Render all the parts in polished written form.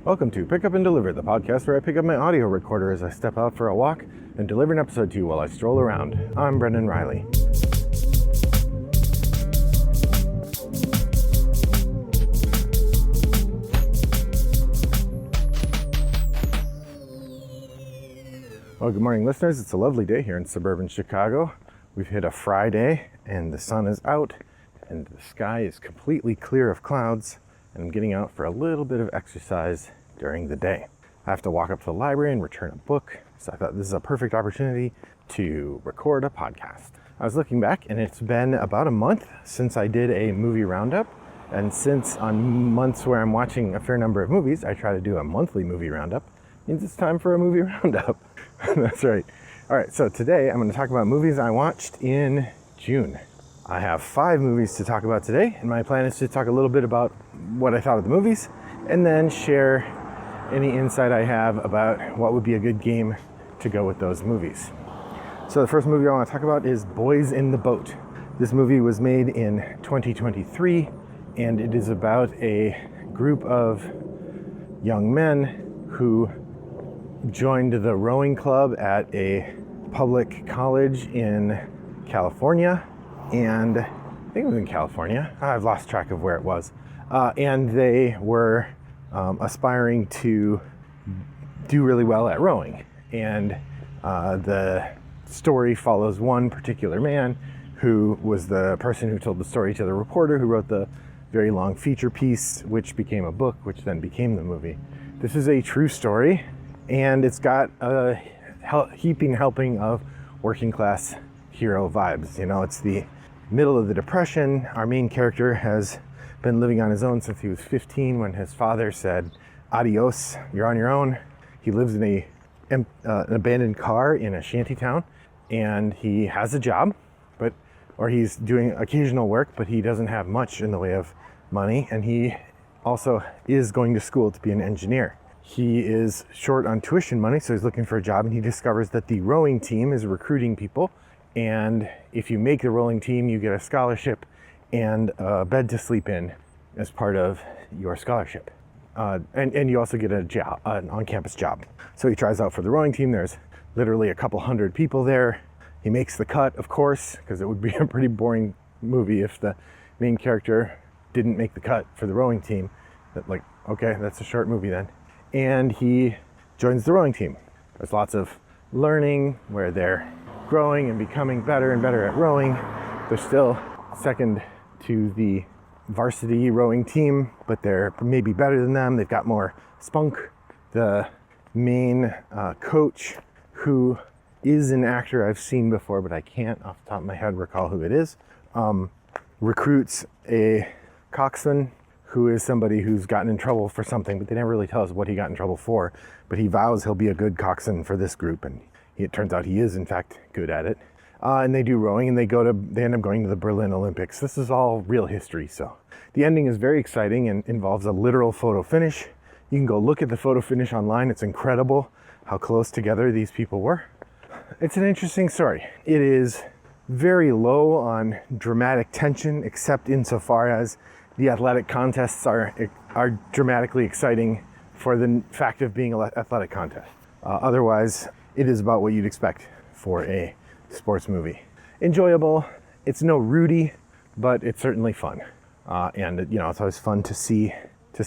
Welcome to Pick Up and Deliver, the podcast where I pick up my audio recorder as I step out for a walk and deliver an episode to you while I stroll around. I'm Brendan Riley. Well, good morning, listeners. It's a lovely day here in suburban Chicago. We've hit a Friday and the sun is out and the sky is completely clear of clouds, and I'm getting out for a little bit of exercise during the day. I have to walk up to the library and return a book, so I thought this is a perfect opportunity to record a podcast. I was looking back and it's been about a month since I did a movie roundup, and since on months where I'm watching a fair number of movies, I try to do a monthly movie roundup, it means it's time for a movie roundup. That's right. All right, so today I'm going to talk about movies I watched in June. I have 5 movies to talk about today, and my plan is to talk a little bit about what I thought of the movies, and then share any insight I have about what would be a good game to go with those movies. So the first movie I want to talk about is Boys in the Boat. This movie was made in 2023, and it is about a group of young men who joined the rowing club at a public college in California, and I think it was in California. I've lost track of where it was. And they were aspiring to do really well at rowing. And the story follows one particular man who was the person who told the story to the reporter who wrote the very long feature piece, which became a book, which then became the movie. This is a true story, and it's got a heaping helping of working class hero vibes. You know, it's the middle of the Depression. Our main character has been living on his own since he was 15 when his father said, adios, you're on your own. He lives in an abandoned car in a shanty town, and he has a job, or he's doing occasional work, but he doesn't have much in the way of money, and he also is going to school to be an engineer. He is short on tuition money, so he's looking for a job, and he discovers that the rowing team is recruiting people, and if you make the rowing team, you get a scholarship and a bed to sleep in as part of your scholarship. And you also get a job, an on-campus job. So he tries out for the rowing team. There's literally a couple hundred people there. He makes the cut, of course, because it would be a pretty boring movie if the main character didn't make the cut for the rowing team. Okay, that's a short movie then. And he joins the rowing team. There's lots of learning where they're growing and becoming better and better at rowing. They're still second to the varsity rowing team, but they're maybe better than them. They've got more spunk. The main coach, who is an actor I've seen before, but I can't off the top of my head recall who it is, recruits a coxswain who is somebody who's gotten in trouble for something, but they never really tell us what he got in trouble for. But he vows he'll be a good coxswain for this group, and it turns out he is in fact good at it. And they do rowing, and they end up going to the Berlin Olympics. This is all real history, so the ending is very exciting and involves a literal photo finish. You can go look at the photo finish online. It's incredible how close together these people were. It's an interesting story. It is very low on dramatic tension, except insofar as the athletic contests are dramatically exciting for the fact of being an athletic contest. Otherwise, it is about what you'd expect for a sports movie. Enjoyable. It's no Rudy, but it's certainly fun. And it's always fun to see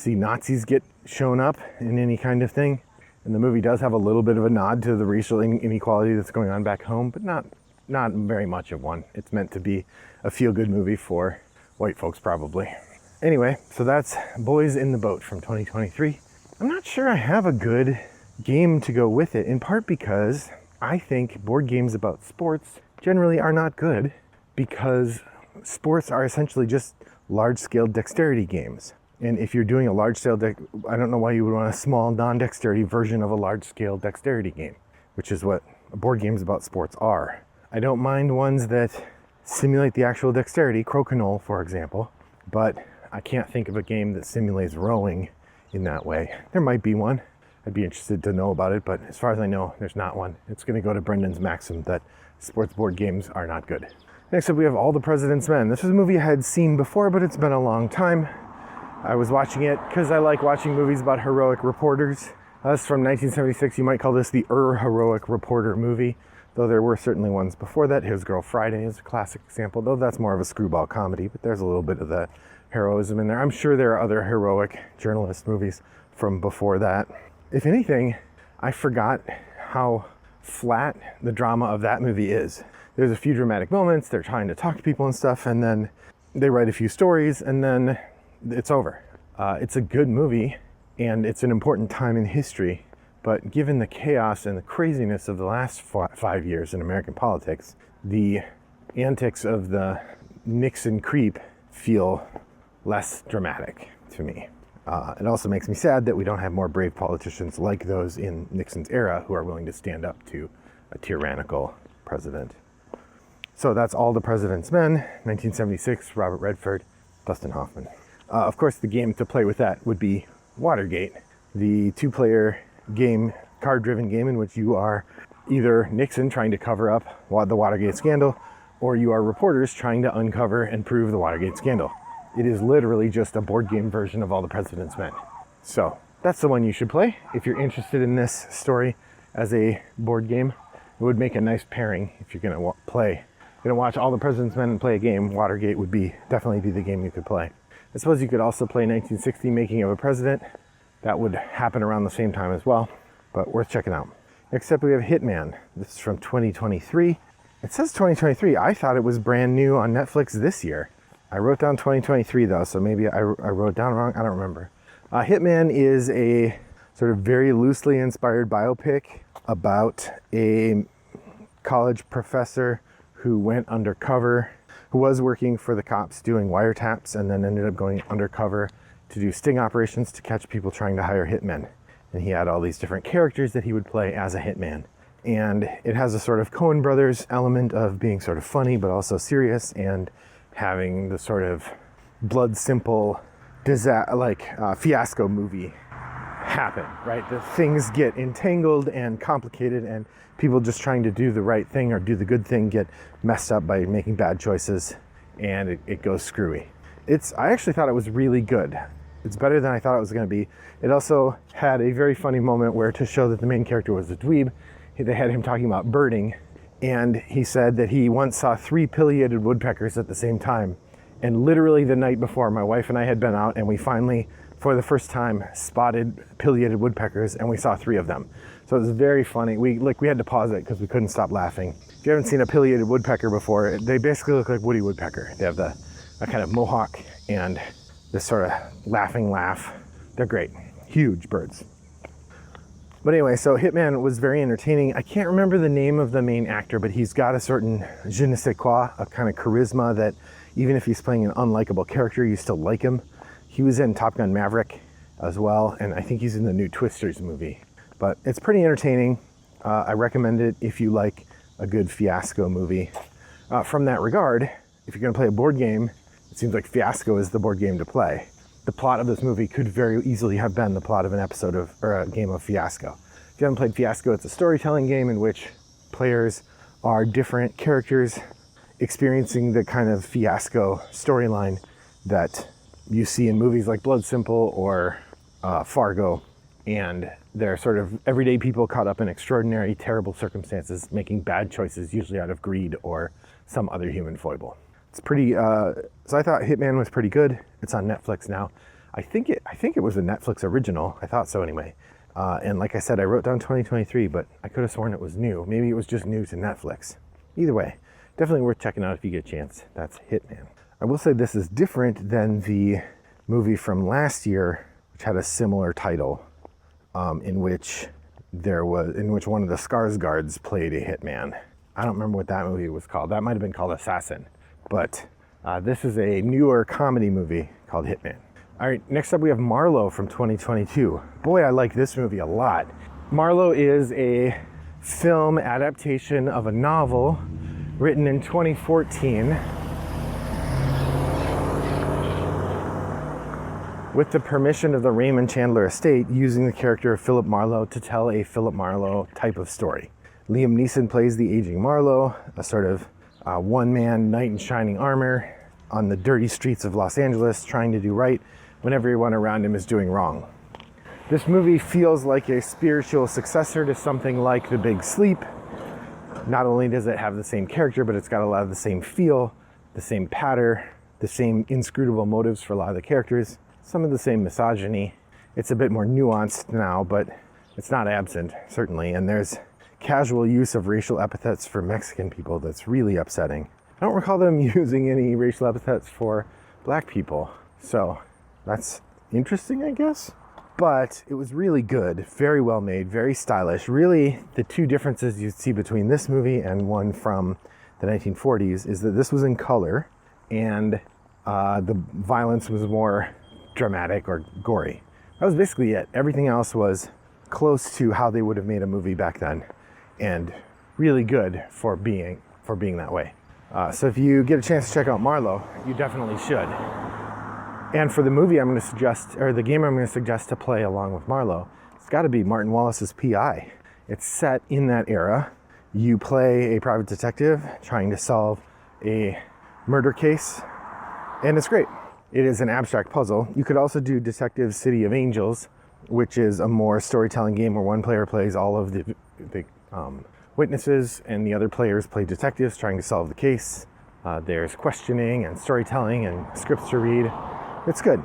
Nazis get shown up in any kind of thing. And the movie does have a little bit of a nod to the racial inequality that's going on back home, but not very much of one. It's meant to be a feel-good movie for white folks, probably. Anyway, so that's Boys in the Boat from 2023. I'm not sure I have a good game to go with it, in part because I think board games about sports generally are not good, because sports are essentially just large-scale dexterity games. And if you're doing a large-scale I don't know why you would want a small non-dexterity version of a large-scale dexterity game, which is what board games about sports are. I don't mind ones that simulate the actual dexterity, crokinole, for example, but I can't think of a game that simulates rowing in that way. There might be one. I'd be interested to know about it, but as far as I know, there's not one. It's going to go to Brendan's maxim that sports board games are not good. Next up, we have All the President's Men. This is a movie I had seen before, but it's been a long time. I was watching it because I like watching movies about heroic reporters. That's from 1976. You might call this the heroic reporter movie, though there were certainly ones before that. His Girl Friday is a classic example, though that's more of a screwball comedy, but there's a little bit of the heroism in there. I'm sure there are other heroic journalist movies from before that. If anything, I forgot how flat the drama of that movie is. There's a few dramatic moments, they're trying to talk to people and stuff, and then they write a few stories, and then it's over. It's a good movie, and it's an important time in history, but given the chaos and the craziness of the last 5 years in American politics, the antics of the Nixon creep feel less dramatic to me. It also makes me sad that we don't have more brave politicians like those in Nixon's era who are willing to stand up to a tyrannical president. So that's All the President's Men, 1976, Robert Redford, Dustin Hoffman. Of course, the game to play with that would be Watergate, the two-player game, card-driven game in which you are either Nixon trying to cover up the Watergate scandal, or you are reporters trying to uncover and prove the Watergate scandal. It is literally just a board game version of All the President's Men. So that's the one you should play if you're interested in this story as a board game. It would make a nice pairing if you're going to watch All the President's Men and play a game. Watergate would definitely be the game you could play. I suppose you could also play 1960 Making of a President. That would happen around the same time as well, but worth checking out. Next up we have Hitman. This is from 2023. It says 2023. I thought it was brand new on Netflix this year. I wrote down 2023 though, so maybe I wrote it down wrong. I don't remember. Hitman is a sort of very loosely inspired biopic about a college professor who went undercover, who was working for the cops doing wiretaps and then ended up going undercover to do sting operations to catch people trying to hire hitmen. And he had all these different characters that he would play as a hitman. And it has a sort of Coen Brothers element of being sort of funny but also serious, and having the sort of blood simple fiasco movie happen, right? The things get entangled and complicated, and people just trying to do the right thing or do the good thing get messed up by making bad choices, and it goes screwy. I actually thought it was really good. It's better than I thought it was going to be. It also had a very funny moment where, to show that the main character was a dweeb, they had him talking about birding, and he said that he once saw 3 pileated woodpeckers at the same time. And literally the night before, my wife and I had been out, and we finally, for the first time, spotted pileated woodpeckers, and we saw 3 of them. So it was very funny. We had to pause it because we couldn't stop laughing. If you haven't seen a pileated woodpecker before, they basically look like Woody Woodpecker. They have a kind of mohawk and this sort of laughing laugh. They're great. Huge birds. But anyway, so Hitman was very entertaining. I can't remember the name of the main actor, but he's got a certain je ne sais quoi, a kind of charisma that even if he's playing an unlikable character, you still like him. He was in Top Gun Maverick as well, and I think he's in the new Twisters movie. But it's pretty entertaining. I recommend it if you like a good fiasco movie. From that regard, if you're going to play a board game, it seems like Fiasco is the board game to play. The plot of this movie could very easily have been the plot of an episode of, or a game of Fiasco. If you haven't played Fiasco, it's a storytelling game in which players are different characters experiencing the kind of fiasco storyline that you see in movies like Blood Simple or Fargo. And they're sort of everyday people caught up in extraordinary, terrible circumstances, making bad choices, usually out of greed or some other human foible. It's pretty, so I thought Hitman was pretty good. It's on Netflix now. I think it was a Netflix original. I thought so anyway. And like I said, I wrote down 2023, but I could have sworn it was new. Maybe it was just new to Netflix. Either way, definitely worth checking out if you get a chance. That's Hitman. I will say this is different than the movie from last year, which had a similar title, in which one of the Skarsgårds played a hitman. I don't remember what that movie was called. That might have been called Assassin. But this is a newer comedy movie called Hitman. All right, next up we have Marlowe from 2022. Boy, I like this movie a lot. Marlowe is a film adaptation of a novel written in 2014 with the permission of the Raymond Chandler estate, using the character of Philip Marlowe to tell a Philip Marlowe type of story. Liam Neeson plays the aging Marlowe, a sort of one-man knight in shining armor on the dirty streets of Los Angeles, trying to do right when everyone around him is doing wrong. This movie feels like a spiritual successor to something like The Big Sleep. Not only does it have the same character, but it's got a lot of the same feel, the same patter, the same inscrutable motives for a lot of the characters, some of the same misogyny. It's a bit more nuanced now, but it's not absent, certainly. And there's casual use of racial epithets for Mexican people that's really upsetting. I don't recall them using any racial epithets for black people. So that's interesting, I guess. But it was really good, very well made, very stylish. Really, the two differences you see between this movie and one from the 1940s is that this was in color and the violence was more dramatic or gory. That was basically it. Everything else was close to how they would have made a movie back then, and really good for being that way. So if you get a chance to check out Marlowe, you definitely should. And for the movie I'm going to suggest, or the game I'm going to suggest to play along with Marlowe, it's got to be Martin Wallace's P.I. It's set in that era. You play a private detective trying to solve a murder case, and it's great. It is an abstract puzzle. You could also do Detective City of Angels, which is a more storytelling game where one player plays all of the witnesses and the other players play detectives trying to solve the case. There's questioning and storytelling and scripts to read. It's good.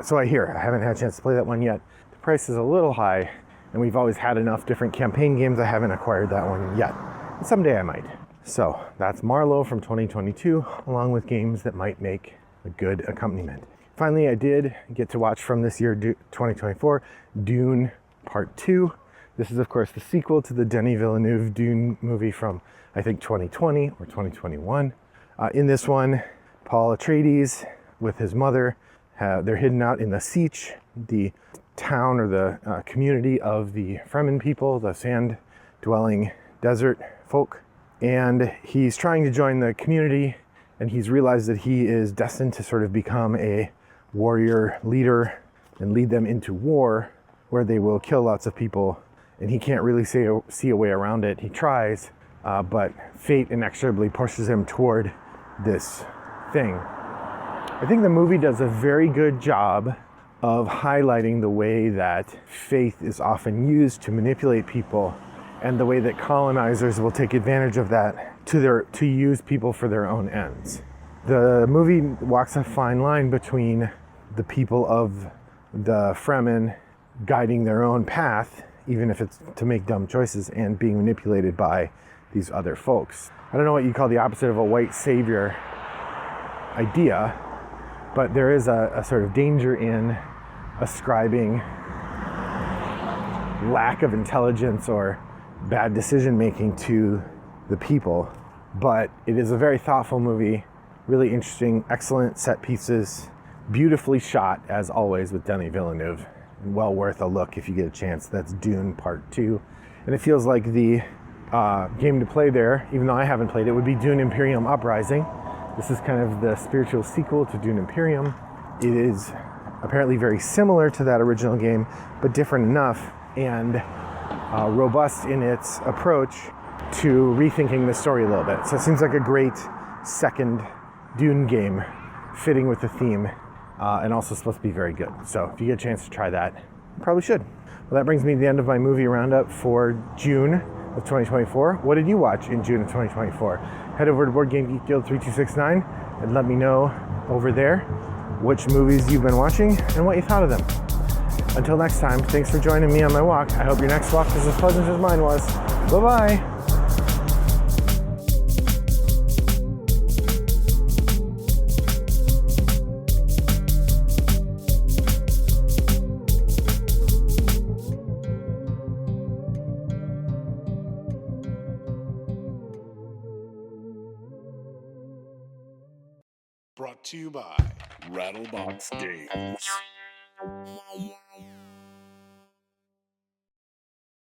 So I hear. I haven't had a chance to play that one yet. The price is a little high, and we've always had enough different campaign games. I haven't acquired that one yet. Someday I might. So that's Marlowe from 2022, along with games that might make a good accompaniment. Finally, I did get to watch from this year, 2024, Dune Part 2. This is, of course, the sequel to the Denis Villeneuve Dune movie from, I think, 2020 or 2021. In this one, Paul Atreides with his mother, they're hidden out in the Sietch, the town or the community of the Fremen people, the sand-dwelling desert folk. And he's trying to join the community, and he's realized that he is destined to sort of become a warrior leader and lead them into war where they will kill lots of people, and he can't really see a way around it. He tries, but fate inexorably pushes him toward this thing. I think the movie does a very good job of highlighting the way that faith is often used to manipulate people, and the way that colonizers will take advantage of that to use people for their own ends. The movie walks a fine line between the people of the Fremen guiding their own path, even if it's to make dumb choices, and being manipulated by these other folks. I don't know what you call the opposite of a white savior idea, but there is a sort of danger in ascribing lack of intelligence or bad decision making to the people. But it is a very thoughtful movie, really interesting, excellent set pieces, beautifully shot as always with Denis Villeneuve. Well worth a look if you get a chance. That's Dune Part 2. And it feels like the game to play there, even though I haven't played it, would be Dune Imperium Uprising. This is kind of the spiritual sequel to Dune Imperium. It is apparently very similar to that original game, but different enough and robust in its approach to rethinking the story a little bit. So it seems like a great second Dune game, fitting with the theme, and also supposed to be very good. So if you get a chance to try that, you probably should. Well, that brings me to the end of my movie roundup for June of 2024. What did you watch in June of 2024? Head over to Board Game Geek Guild 3269 and let me know over there which movies you've been watching and what you thought of them. Until next time, thanks for joining me on my walk. I hope your next walk is as pleasant as mine was. Bye-bye. Brought to you by Rattlebox Games.